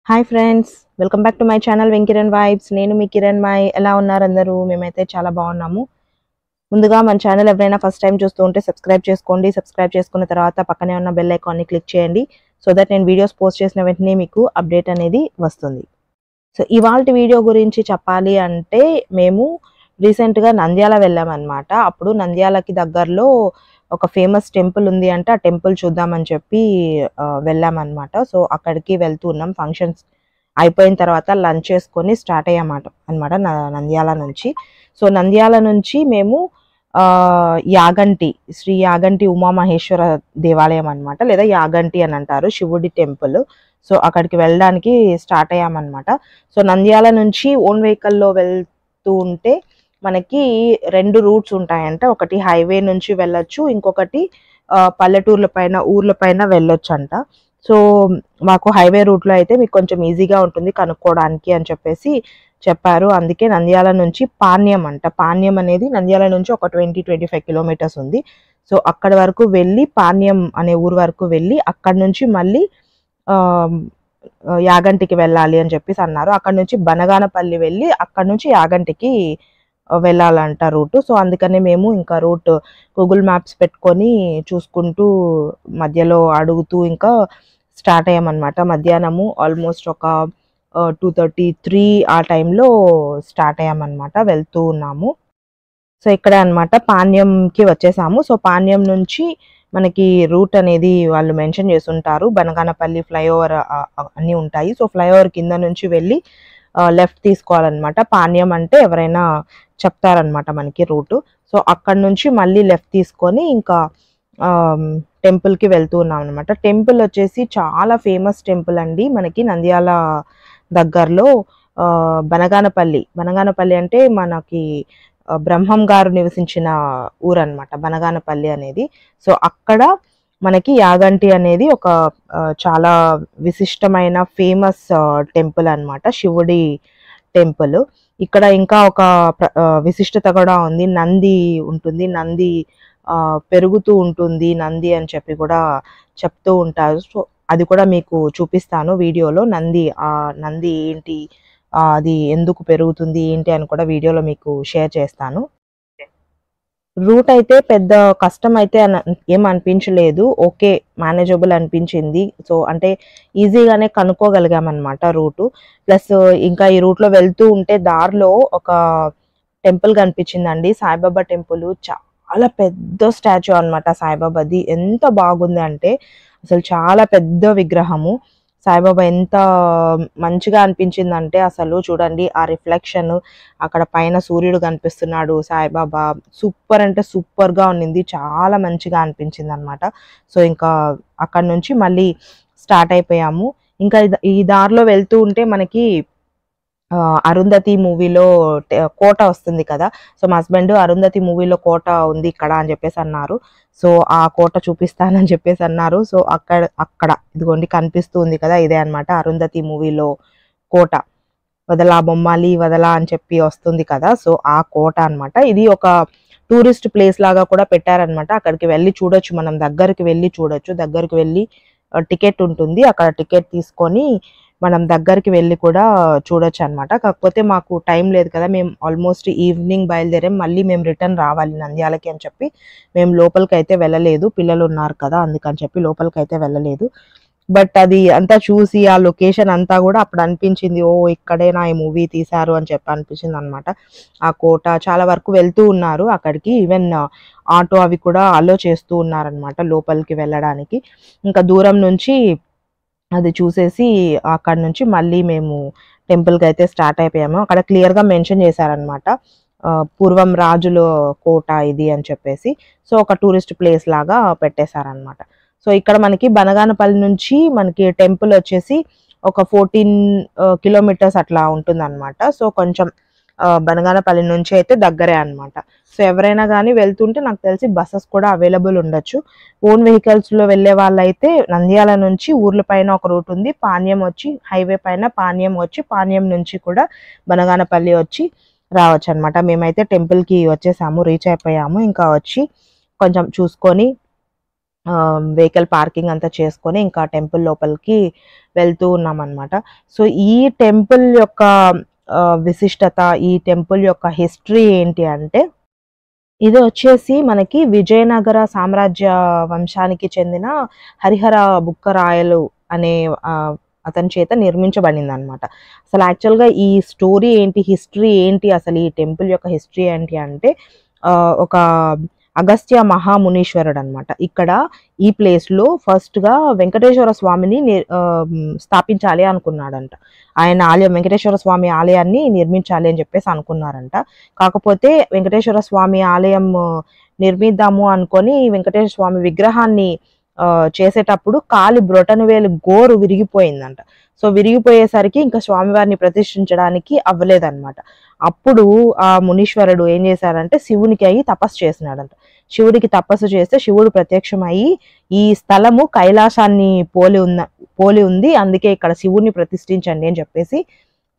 Hi friends, welcome back to my channel Venkiran vibes. నేను మీ Kiran my. ఎలా ఉన్నారు అందరూ? మేమైతే చాలా బాగున్నాము. ముందుగా మన ఛానల్ ఎవరైనా ఫస్ట్ టైం చూస్తూ ఉంటే సబ్స్క్రైబ్ చేసుకోండి. సబ్స్క్రైబ్ చేసుకున్న తర్వాత పక్కనే ఉన్న బెల్ ఐకాన్ని క్లిక్ చేయండి, సో దట్ నేను వీడియోస్ పోస్ట్ చేసిన వెంటనే మీకు అప్డేట్ అనేది వస్తుంది. సో ఇవాల్టి వీడియో గురించి చెప్పాలి అంటే, మేము రీసెంట్గా నంద్యాల వెళ్ళామన్నమాట. అప్పుడు నంద్యాలకి దగ్గరలో ఒక ఫేమస్ టెంపుల్ ఉంది అంటే ఆ టెంపుల్ చూద్దామని చెప్పి వెళ్ళామన్నమాట. సో అక్కడికి వెళ్తూ ఉన్నాం. ఫంక్షన్స్ అయిపోయిన తర్వాత లంచ్ చేసుకొని స్టార్ట్ అన్నమాట నంద్యాల నుంచి. సో నంద్యాల నుంచి మేము యాగంటి, శ్రీ యాగంటి ఉమామహేశ్వర దేవాలయం అన్నమాట, లేదా యాగంటి అని అంటారు, శివుడి టెంపుల్. సో అక్కడికి వెళ్ళడానికి స్టార్ట్ అయ్యామన్నమాట. సో నంద్యాల నుంచి ఓన్ వెహికల్లో వెళ్తూ ఉంటే మనకి 2 రూట్స్ ఉంటాయంట. ఒకటి హైవే నుంచి వెళ్ళొచ్చు, ఇంకొకటి పల్లెటూర్ల పైన ఊర్ల పైన వెళ్ళొచ్చు అంట. సో మాకు హైవే రూట్లో అయితే మీకు కొంచెం ఈజీగా ఉంటుంది కనుక్కోవడానికి అని చెప్పేసి చెప్పారు. అందుకే నంద్యాల నుంచి పాణ్యం అంట. పాణ్యం అనేది నంద్యాల నుంచి ఒక 20-25 కిలోమీటర్స్ ఉంది. సో అక్కడ వరకు వెళ్ళి, పాణ్యం అనే ఊరు వరకు వెళ్ళి అక్కడ నుంచి మళ్ళీ యాగంటికి వెళ్ళాలి అని చెప్పేసి అన్నారు. అక్కడ నుంచి బనగానపల్లి వెళ్ళి అక్కడ నుంచి యాగంటికి వెళ్ళాలంట రూట్. సో అందుకనే మేము ఇంకా రూట్ గూగుల్ మ్యాప్స్ పెట్టుకొని చూసుకుంటూ మధ్యలో అడుగుతూ ఇంకా స్టార్ట్ అయ్యామన్నమాట. మధ్యాహ్నము ఆల్మోస్ట్ ఒక 2:33 ఆ టైంలో స్టార్ట్ అయ్యామన్నమాట. వెళ్తూ ఉన్నాము. సో ఇక్కడే అనమాట పాణ్యంకి వచ్చేసాము. సో పాణ్యం నుంచి మనకి రూట్ అనేది వాళ్ళు మెన్షన్ చేసి ఉంటారు. బనగానపల్లి ఫ్లైఓవర్ అన్నీ ఉంటాయి. సో ఫ్లైఓవర్ కింద నుంచి వెళ్ళి లెఫ్ట్ తీసుకోవాలన్నమాట. పాణ్యం అంటే ఎవరైనా చెప్తారనమాట మనకి రూటు. సో అక్కడ నుంచి మళ్ళీ లెఫ్ట్ తీసుకొని ఇంకా టెంపుల్కి వెళ్తూ ఉన్నాం అనమాట. టెంపుల్ వచ్చేసి చాలా ఫేమస్ టెంపుల్ అండి మనకి నంద్యాల దగ్గరలో. బనగానపల్లి అంటే మనకి బ్రహ్మం గారు నివసించిన ఊరు అనమాట బనగానపల్లి అనేది. సో అక్కడ మనకి యాగంటి అనేది ఒక చాలా విశిష్టమైన ఫేమస్ టెంపుల్ అన్నమాట, శివుడి టెంపుల్. ఇక్కడ ఇంకా ఒక విశిష్టత కూడా ఉంది. నంది ఉంటుంది, నంది పెరుగుతూ ఉంటుంది నంది అని చెప్పి కూడా చెప్తూ ఉంటారు. సో అది కూడా మీకు చూపిస్తాను వీడియోలో. నంది ఏంటి, అది ఎందుకు పెరుగుతుంది ఏంటి అని కూడా వీడియోలో మీకు షేర్ చేస్తాను. రూట్ అయితే పెద్ద కష్టం అయితే ఏం అనిపించలేదు, ఓకే మేనేజబుల్ అనిపించింది. సో అంటే ఈజీగానే కనుక్కోగలిగామన్నమాట రూటు. ప్లస్ ఇంకా ఈ రూట్లో వెళ్తూ ఉంటే దారిలో ఒక టెంపుల్ కనిపించిందండి, సాయిబాబా టెంపుల్. చాలా పెద్ద స్టాచ్యూ అనమాట సాయిబాబాది. ఎంత బాగుంది అంటే అసలు చాలా పెద్ద విగ్రహము సాయిబాబా. ఎంత మంచిగా అనిపించిందంటే అసలు చూడండి ఆ రిఫ్లెక్షన్, అక్కడ పైన సూర్యుడు కనిపిస్తున్నాడు, సాయిబాబా. సూపర్ అంటే సూపర్గా ఉన్నింది, చాలా మంచిగా అనిపించింది అనమాట. సో ఇంకా అక్కడ నుంచి మళ్ళీ స్టార్ట్ అయిపోయాము. ఇంకా ఈ దారిలో వెళ్తూ ఉంటే మనకి అరుంధతి మూవీలో కోట వస్తుంది కదా. సో మా హస్బెండ్ అరుంధతి మూవీలో కోట ఉంది ఇక్కడ అని చెప్పేసి అన్నారు. సో ఆ కోట చూపిస్తానని చెప్పేసి అన్నారు. సో అక్కడ ఇదిగోండి కనిపిస్తూ ఉంది కదా, ఇదే అనమాట అరుంధతి మూవీలో కోట. వదలా బొమ్మాలి వదలా అని చెప్పి వస్తుంది కదా, సో ఆ కోట అనమాట. ఇది ఒక టూరిస్ట్ ప్లేస్ లాగా కూడా పెట్టారనమాట. అక్కడికి వెళ్ళి చూడొచ్చు, మనం దగ్గరికి వెళ్ళి చూడొచ్చు. దగ్గరికి వెళ్ళి టికెట్ ఉంటుంది, అక్కడ టికెట్ తీసుకొని మనం దగ్గరికి వెళ్ళి కూడా చూడొచ్చు అనమాట. కాకపోతే మాకు టైం లేదు కదా, మేము ఆల్మోస్ట్ ఈవినింగ్ బయలుదేరాం. మళ్ళీ మేము రిటర్న్ రావాలి నంద్యాలకి అని చెప్పి మేము లోపలికి అయితే వెళ్ళలేదు. పిల్లలు ఉన్నారు కదా అందుకని చెప్పి లోపలికి అయితే వెళ్ళలేదు. బట్ అది అంతా చూసి ఆ లొకేషన్ అంతా కూడా అప్పుడు అనిపించింది, ఓ ఇక్కడేనా ఈ మూవీ తీశారు అని చెప్పి అనిపించింది అనమాట. ఆ కోట చాలా వరకు వెళ్తూ ఉన్నారు అక్కడికి, ఈవెన్ ఆటో అవి కూడా అలో చేస్తూ ఉన్నారనమాట లోపలికి వెళ్ళడానికి. ఇంకా దూరం నుంచి అది చూసేసి అక్కడ నుంచి మళ్ళీ మేము టెంపుల్కి అయితే స్టార్ట్ అయిపోయాము. అక్కడ క్లియర్గా మెన్షన్ చేశారనమాట, పూర్వం రాజుల కోట ఇది అని చెప్పేసి. సో ఒక టూరిస్ట్ ప్లేస్ లాగా పెట్టేశారనమాట. సో ఇక్కడ మనకి బనగానపల్లి నుంచి మనకి టెంపుల్ వచ్చేసి ఒక 14 కిలోమీటర్స్ అట్లా ఉంటుందన్నమాట. సో కొంచెం బనగానపల్లి నుంచి అయితే దగ్గరే అనమాట. సో ఎవరైనా కానీ వెళ్తుంటే నాకు తెలిసి బస్సెస్ కూడా అవైలబుల్ ఉండొచ్చు. ఓన్ వెహికల్స్లో వెళ్ళే వాళ్ళైతే నంద్యాల నుంచి ఊర్ల పైన ఒక రూట్ ఉంది, పాణ్యం వచ్చి హైవే పైన పాణ్యం వచ్చి, పాణ్యం నుంచి కూడా బనగానపల్లి వచ్చి రావచ్చు అనమాట. మేమైతే టెంపుల్కి వచ్చేసాము, రీచ్ అయిపోయాము. ఇంకా వచ్చి కొంచెం చూసుకొని వెహికల్ పార్కింగ్ అంతా చేసుకొని ఇంకా టెంపుల్ లోపలికి వెళ్తూ ఉన్నాం అనమాట. సో ఈ టెంపుల్ యొక్క విశిష్టత, ఈ టెంపుల్ యొక్క హిస్టరీ ఏంటి అంటే, ఇది వచ్చేసి మనకి విజయనగర సామ్రాజ్య వంశానికి చెందిన హరిహర బుక్కరాయలు అనే అతని చేత నిర్మించబడింది అనమాట. అసలు యాక్చువల్గా ఈ స్టోరీ ఏంటి, హిస్టరీ ఏంటి, అసలు ఈ టెంపుల్ యొక్క హిస్టరీ ఏంటి అంటే, ఒక అగస్త్య మహామునీశ్వరుడు అనమాట. ఇక్కడ ఈ ప్లేస్లో ఫస్ట్గా వెంకటేశ్వర స్వామిని స్థాపించాలి అనుకున్నాడంట. ఆయన ఆలయం, వెంకటేశ్వర స్వామి ఆలయాన్ని నిర్మించాలి అని చెప్పేసి అనుకున్నారంట. కాకపోతే వెంకటేశ్వర స్వామి ఆలయం నిర్మిద్దాము అనుకొని వెంకటేశ్వర స్వామి విగ్రహాన్ని చేసేటప్పుడు కాలి బ్రొటనవేలు గోరు విరిగిపోయిందంట. సో విరిగిపోయేసరికి ఇంకా స్వామివారిని ప్రతిష్ఠించడానికి అవ్వలేదన్నమాట. అప్పుడు ఆ మునీశ్వరుడు ఏం చేశాడంటే శివునికి అయ్యి తపస్సు చేసినాడంట. శివుడికి తపస్సు చేస్తే శివుడు ప్రత్యక్షమయ్యి ఈ స్థలము కైలాసాన్ని పోలి ఉంది, అందుకే ఇక్కడ శివుడిని ప్రతిష్ఠించండి అని చెప్పేసి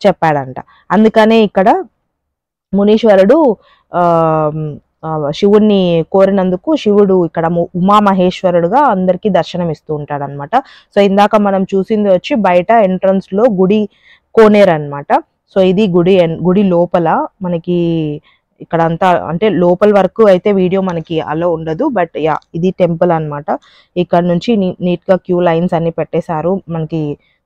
చెప్పాడంట. అందుకనే ఇక్కడ మునీశ్వరుడు శివుణ్ణి కోరినందుకు శివుడు ఇక్కడ ఉమామహేశ్వరుడుగా అందరికీ దర్శనం ఇస్తూ ఉంటాడు అనమాట. సో ఇందాక మనం చూసింది వచ్చి బయట ఎంట్రన్స్ లో గుడి కోనేరు అనమాట. సో ఇది గుడి లోపల మనకి ఇక్కడ అంతా అంటే లోపల వరకు అయితే వీడియో మనకి అలో ఉండదు, బట్ యా ఇది టెంపుల్ అనమాట. ఇక్కడ నుంచి నీట్ గా క్యూ లైన్స్ అన్ని పెట్టేశారు. మనకి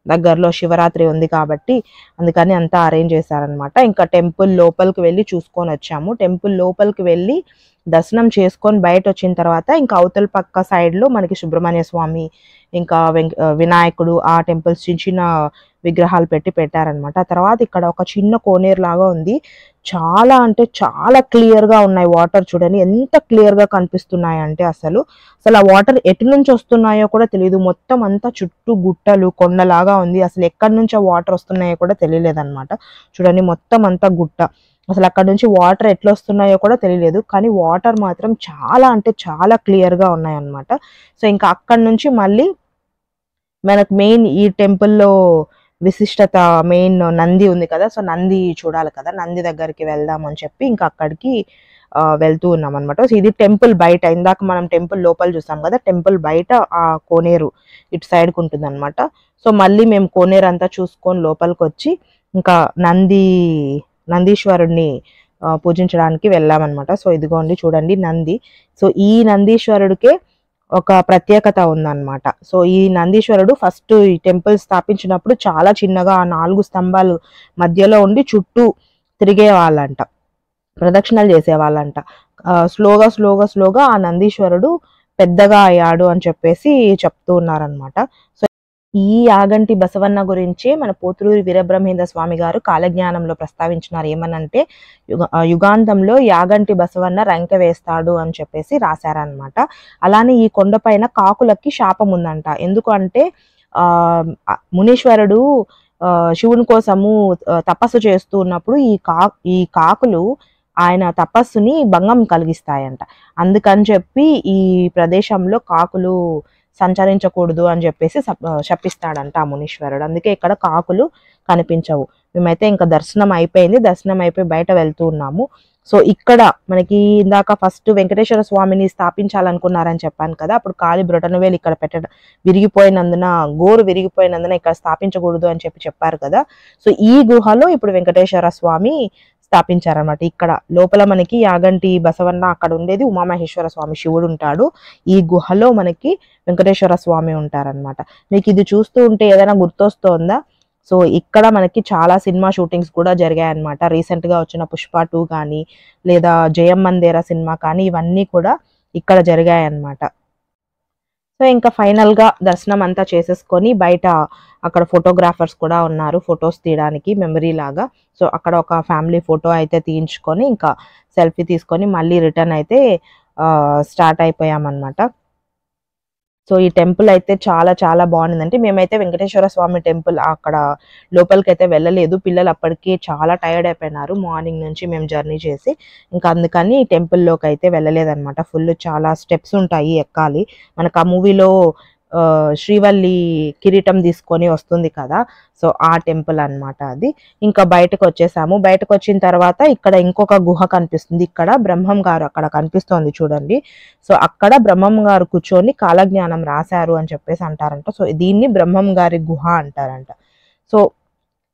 దగ్గరలో శివరాత్రి ఉంది కాబట్టి అందుకని అంతా అరేంజ్ చేశారనమాట. ఇంకా టెంపుల్ లోపలికి వెళ్ళి చూసుకొని వచ్చాము. టెంపుల్ లోపలికి వెళ్ళి దర్శనం చేసుకొని బయట వచ్చిన తర్వాత ఇంకా అవతల పక్క సైడ్ లో మనకి సుబ్రహ్మణ్య స్వామి ఇంకా వినాయకుడు ఆ టెంపుల్స్ చిన్న చిన్న విగ్రహాలు పెట్టారనమాట. తర్వాత ఇక్కడ ఒక చిన్న కోనేరు లాగా ఉంది. చాలా అంటే చాలా క్లియర్ గా ఉన్నాయి వాటర్. చూడండి ఎంత క్లియర్ గా కనిపిస్తున్నాయి అంటే అసలు ఆ వాటర్ ఎటు నుంచి వస్తున్నాయో కూడా తెలియదు. మొత్తం అంతా చుట్టూ గుట్టలు కొండలాగా ఉంది. అసలు ఎక్కడి నుంచి ఆ వాటర్ వస్తున్నాయో కూడా తెలియలేదన్నమాట. చూడండి మొత్తం అంతా గుట్ట. అసలు అక్కడ నుంచి వాటర్ ఎట్లా వస్తున్నాయో కూడా తెలియలేదు, కానీ వాటర్ మాత్రం చాలా అంటే చాలా క్లియర్ గా ఉన్నాయన్నమాట. సో ఇంకా అక్కడి నుంచి మళ్ళీ మనకు మెయిన్ ఈ టెంపుల్లో విశిష్టత మెయిన్ నంది ఉంది కదా, సో నంది చూడాలి కదా, నంది దగ్గరికి వెళ్దాం అని చెప్పి ఇంకా అక్కడికి వెళ్తూ ఉన్నాం అనమాట. సో ఇది టెంపుల్ బయట, ఇందాక మనం టెంపుల్ లోపల చూసాం కదా, టెంపుల్ బయట ఆ కోనేరు ఇటు సైడ్కి ఉంటుంది అనమాట. సో మళ్ళీ మేము కోనేరు అంతా చూసుకొని లోపలికి వచ్చి ఇంకా నందీశ్వరుడిని పూజించడానికి వెళ్ళామన్నమాట. సో ఇదిగోండి చూడండి నంది. సో ఈ నందీశ్వరుడికే ఒక ప్రత్యేకత ఉందన్నమాట. సో ఈ నందీశ్వరుడు ఫస్ట్ ఈ టెంపుల్ స్థాపించినప్పుడు చాలా చిన్నగా 4 స్తంభాలు మధ్యలో ఉండి చుట్టూ తిరిగే వాళ్ళంట, ప్రదక్షిణలు చేసేవాళ్ళంట. స్లోగా ఆ నందీశ్వరుడు పెద్దగా అయ్యాడు అని చెప్పేసి చెప్తూ ఉన్నారనమాట. సో ఈ యాగంటి బసవన్న గురించి మన పోతులూరి వీరబ్రహ్మేంద్ర స్వామి గారు కాలజ్ఞానంలో ప్రస్తావించినారు. ఏమనంటే యుగాంతంలో యాగంటి బసవన్న రంకె వేస్తాడు అని చెప్పేసి రాశారనమాట. అలానే ఈ కొండపైన కాకులకి శాపం ఉందంట. ఎందుకు అంటే మునీశ్వరుడు శివుని కోసము తపస్సు చేస్తూ ఉన్నప్పుడు ఈ కాకులు ఆయన తపస్సుని భంగం కలిగిస్తాయంట. అందుకని చెప్పి ఈ ప్రదేశంలో కాకులు సంచరించకూడదు అని చెప్పేసి శపిస్తాడంట ఆ మునీశ్వరుడు. అందుకే ఇక్కడ కాకులు కనిపించవు. మేమైతే ఇంకా దర్శనం అయిపోయి బయట వెళ్తూ ఉన్నాము. సో ఇక్కడ మనకి ఇందాక ఫస్ట్ వెంకటేశ్వర స్వామిని స్థాపించాలనుకున్నారని చెప్పాను కదా, అప్పుడు కాలి బ్రొటనవేలు ఇక్కడ గోరు విరిగిపోయినందున ఇక్కడ స్థాపించకూడదు అని చెప్పారు కదా. సో ఈ గుహలో ఇప్పుడు వెంకటేశ్వర స్వామి స్థాపించారనమాట. ఇక్కడ లోపల మనకి యాగంటి బసవన్న అక్కడ ఉండేది ఉమామహేశ్వర స్వామి, శివుడు ఉంటాడు. ఈ గుహలో మనకి వెంకటేశ్వర స్వామి ఉంటారనమాట. మీకు ఇది చూస్తూ ఉంటే ఏదైనా గుర్తొస్తుందా? సో ఇక్కడ మనకి చాలా సినిమా షూటింగ్స్ కూడా జరిగాయి అనమాట. రీసెంట్ గా వచ్చిన పుష్ప 2 కానీ లేదా జయం మందేరా సినిమా కానీ ఇవన్నీ కూడా ఇక్కడ జరిగాయి అన్నమాట. సో ఇంకా ఫైనల్ గా దర్శనం అంతా చేసేసుకొని బయట అక్కడ ఫోటోగ్రాఫర్స్ కూడా ఉన్నారు ఫొటోస్ తీయడానికి మెమరీ లాగా. సో అక్కడ ఒక ఫ్యామిలీ ఫోటో అయితే తీయించుకొని ఇంకా సెల్ఫీ తీసుకొని మళ్ళీ రిటర్న్ అయితే స్టార్ట్ అయిపోయామన్నమాట. సో ఈ టెంపుల్ అయితే చాలా చాలా బాగుందంటే, మేమైతే వెంకటేశ్వర స్వామి టెంపుల్ అక్కడ లోపలికి అయితే వెళ్ళలేదు. పిల్లలు అప్పటికి చాలా టైర్డ్ అయిపోయినారు మార్నింగ్ నుంచి మేము జర్నీ చేసి, ఇంకా అందుకని టెంపుల్లోకి అయితే వెళ్ళలేదన్నమాట. ఫుల్ చాలా స్టెప్స్ ఉంటాయి ఎక్కాలి. మనకు ఆ మూవీలో శ్రీవల్లి కిరీటం తీసుకొని వస్తుంది కదా, సో ఆ టెంపుల్ అన్నమాట అది. ఇంకా బయటకు వచ్చేసాము. బయటకు వచ్చిన తర్వాత ఇక్కడ ఇంకొక గుహ కనిపిస్తుంది. ఇక్కడ బ్రహ్మం గారు అక్కడ కనిపిస్తోంది చూడండి. సో అక్కడ బ్రహ్మం గారు కూర్చొని కాలజ్ఞానం రాశారు అని చెప్పేసి అంటారంట. సో దీన్ని బ్రహ్మం గారి గుహ అంటారంట. సో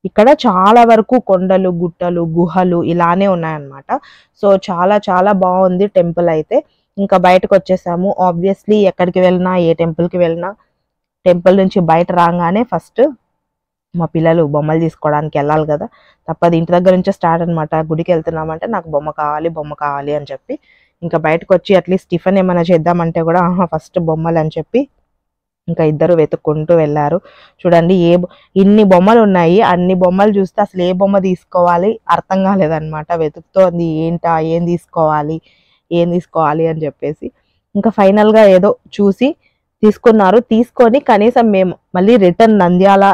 ఇక్కడ చాలా వరకు కొండలు, గుట్టలు, గుహలు ఇలానే ఉన్నాయన్నమాట. సో చాలా చాలా బాగుంది టెంపుల్ అయితే. ఇంకా బయటకు వచ్చేసాము. ఆబ్వియస్లీ ఎక్కడికి వెళ్ళినా, ఏ టెంపుల్కి వెళ్ళినా, టెంపుల్ నుంచి బయట రాగానే ఫస్ట్ మా పిల్లలు బొమ్మలు తీసుకోవడానికి వెళ్ళాలి కదా, తప్పదు. ఇంటి దగ్గర నుంచే స్టార్ట్ అనమాట. గుడికి వెళ్తున్నామంటే నాకు బొమ్మ కావాలి, బొమ్మ కావాలి అని చెప్పి ఇంకా బయటకు వచ్చి అట్లీస్ట్ టిఫిన్ ఏమైనా చేద్దామంటే కూడా ఫస్ట్ బొమ్మలు అని చెప్పి ఇంకా ఇద్దరు వెతుక్కుంటూ వెళ్ళారు. చూడండి ఇన్ని బొమ్మలు ఉన్నాయి. అన్ని బొమ్మలు చూస్తే అసలు ఏ బొమ్మ తీసుకోవాలి అర్థం కాలేదన్నమాట. వెతుకుతోంది ఏం తీసుకోవాలి అని చెప్పేసి. ఇంకా ఫైనల్గా ఏదో చూసి తీసుకున్నారు. తీసుకొని కనీసం మేము మళ్ళీ రిటర్న్ నంద్యాల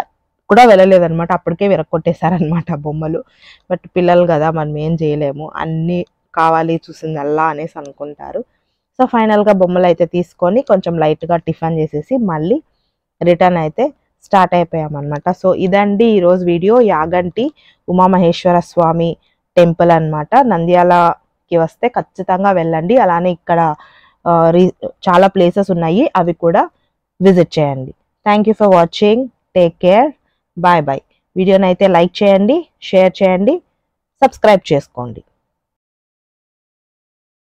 కూడా వెళ్ళలేదన్నమాట. అప్పటికే విరక్కొట్టేశారనమాట బొమ్మలు. బట్ పిల్లలు కదా, మనం ఏం చేయలేము, అన్నీ కావాలి చూసిందల్లా అనేసి అనుకుంటారు. సో ఫైనల్గా బొమ్మలు అయితే తీసుకొని కొంచెం లైట్గా టిఫిన్ చేసేసి మళ్ళీ రిటర్న్ అయితే స్టార్ట్ అయిపోయామన్నమాట. సో ఇదండి ఈరోజు వీడియో. యాగంటి ఉమామహేశ్వర స్వామి టెంపుల్ అన్నమాట. నంద్యాలకి వస్తే ఖచ్చితంగా వెళ్ళండి. అలానే ఇక్కడ చాలా ప్లేసెస్ ఉన్నాయి, అవి కూడా విజిట్ చేయండి. Thank you for watching. Take care. Bye bye. వీడియోని అయితే లైక్ చేయండి, షేర్ చేయండి, సబ్స్క్రైబ్ చేసుకోండి.